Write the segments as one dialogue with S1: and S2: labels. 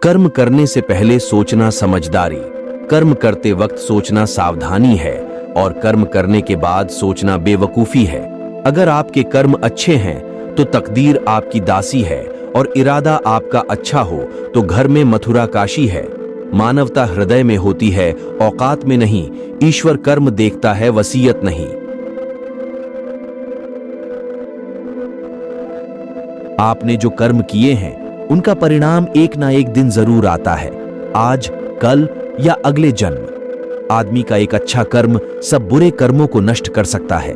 S1: कर्म करने से पहले सोचना समझदारी, कर्म करते वक्त सोचना सावधानी है और कर्म करने के बाद सोचना बेवकूफी है। अगर आपके कर्म अच्छे हैं तो तकदीर आपकी दासी है और इरादा आपका अच्छा हो तो घर में मथुरा काशी है। मानवता हृदय में होती है, औकात में नहीं। ईश्वर कर्म देखता है, वसीयत नहीं। आपने जो कर्म किए हैं उनका परिणाम एक ना एक दिन जरूर आता है, आज, कल या अगले जन्म। आदमी का एक अच्छा कर्म सब बुरे कर्मों को नष्ट कर सकता है,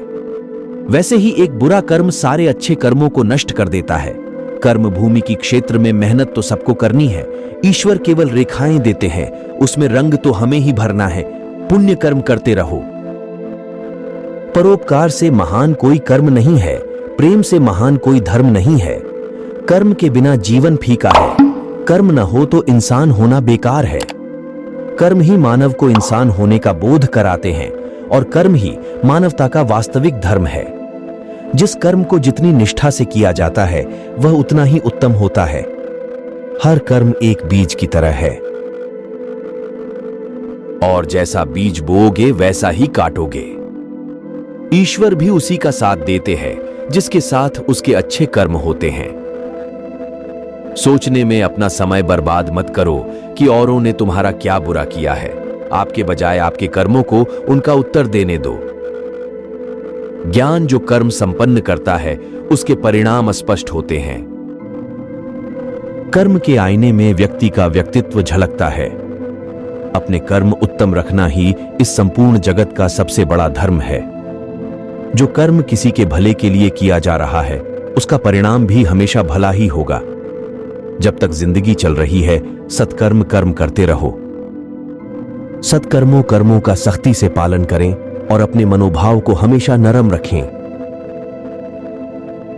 S1: वैसे ही एक बुरा कर्म सारे अच्छे कर्मों को नष्ट कर देता है। कर्म भूमि की क्षेत्र में मेहनत तो सबको करनी है, ईश्वर केवल रेखाएं देते हैं, उसमें रंग तो हमें ही भरना है। पुण्य कर्म करते रहो। परोपकार से महान कोई कर्म नहीं है, प्रेम से महान कोई धर्म नहीं है। कर्म के बिना जीवन फीका है, कर्म न हो तो इंसान होना बेकार है। कर्म ही मानव को इंसान होने का बोध कराते हैं और कर्म ही मानवता का वास्तविक धर्म है। जिस कर्म को जितनी निष्ठा से किया जाता है वह उतना ही उत्तम होता है। हर कर्म एक बीज की तरह है और जैसा बीज बोओगे वैसा ही काटोगे। ईश्वर भी उसी का साथ देते हैं जिसके साथ उसके अच्छे कर्म होते हैं। सोचने में अपना समय बर्बाद मत करो कि औरों ने तुम्हारा क्या बुरा किया है। आपके बजाय आपके कर्मों को उनका उत्तर देने दो। ज्ञान जो कर्म संपन्न करता है उसके परिणाम स्पष्ट होते हैं। कर्म के आईने में व्यक्ति का व्यक्तित्व झलकता है। अपने कर्म उत्तम रखना ही इस संपूर्ण जगत का सबसे बड़ा धर्म है। जो कर्म किसी के भले के लिए किया जा रहा है उसका परिणाम भी हमेशा भला ही होगा। जब तक जिंदगी चल रही है सत्कर्म कर्म करते रहो। सत्कर्मों कर्मों का सख्ती से पालन करें और अपने मनोभाव को हमेशा नरम रखें।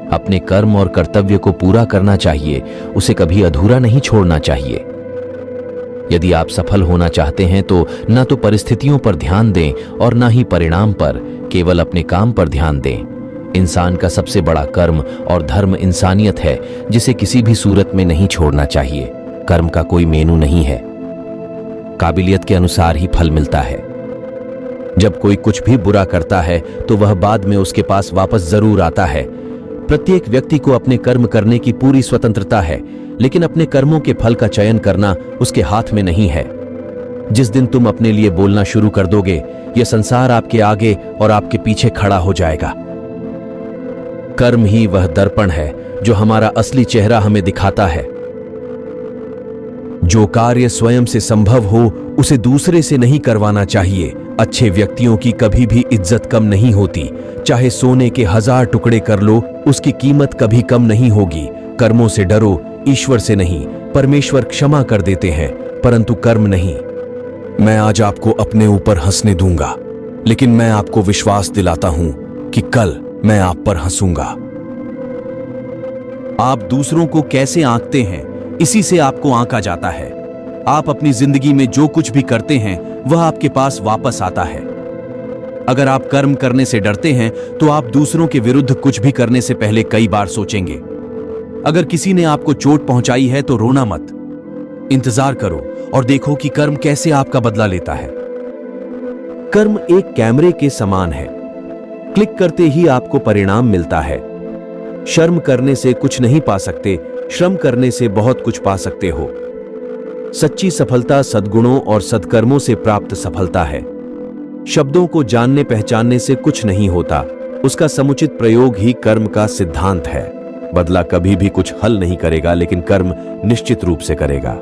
S1: अपने कर्म और कर्तव्य को पूरा करना चाहिए, उसे कभी अधूरा नहीं छोड़ना चाहिए। यदि आप सफल होना चाहते हैं तो न तो परिस्थितियों पर ध्यान दें और न ही परिणाम पर, केवल अपने काम पर ध्यान दें। इंसान का सबसे बड़ा कर्म और धर्म इंसानियत है, जिसे किसी भी सूरत में नहीं छोड़ना चाहिए। कर्म का कोई मेनू नहीं है, काबिलियत के अनुसार ही फल मिलता है। जब कोई कुछ भी बुरा करता है तो वह बाद में उसके पास वापस जरूर आता है। प्रत्येक व्यक्ति को अपने कर्म करने की पूरी स्वतंत्रता है, लेकिन अपने कर्मों के फल का चयन करना उसके हाथ में नहीं है। जिस दिन तुम अपने लिए बोलना शुरू कर दोगे, यह संसार आपके आगे और आपके पीछे खड़ा हो जाएगा। कर्म ही वह दर्पण है जो हमारा असली चेहरा हमें दिखाता है। जो कार्य स्वयं से संभव हो उसे दूसरे से नहीं करवाना चाहिए। अच्छे व्यक्तियों की कभी भी इज्जत कम नहीं होती। चाहे सोने के 1000 टुकड़े कर लो, उसकी कीमत कभी कम नहीं होगी। कर्मों से डरो, ईश्वर से नहीं। परमेश्वर क्षमा कर देते हैं परंतु कर्म नहीं। मैं आज आपको अपने ऊपर हंसने दूंगा, लेकिन मैं आपको विश्वास दिलाता हूं कि कल मैं आप पर हंसूंगा। आप दूसरों को कैसे आंकते हैं, इसी से आपको आंका जाता है। आप अपनी जिंदगी में जो कुछ भी करते हैं वह आपके पास वापस आता है। अगर आप कर्म करने से डरते हैं तो आप दूसरों के विरुद्ध कुछ भी करने से पहले कई बार सोचेंगे। अगर किसी ने आपको चोट पहुंचाई है तो रोना मत, इंतजार करो और देखो कि कर्म कैसे आपका बदला लेता है। कर्म एक कैमरे के समान है, क्लिक करते ही आपको परिणाम मिलता है। शर्म करने से कुछ नहीं पा सकते, श्रम करने से बहुत कुछ पा सकते हो। सच्ची सफलता सद्गुणों और सत्कर्मों से प्राप्त सफलता है। शब्दों को जानने पहचानने से कुछ नहीं होता, उसका समुचित प्रयोग ही कर्म का सिद्धांत है। बदला कभी भी कुछ हल नहीं करेगा, लेकिन कर्म निश्चित रूप से करेगा।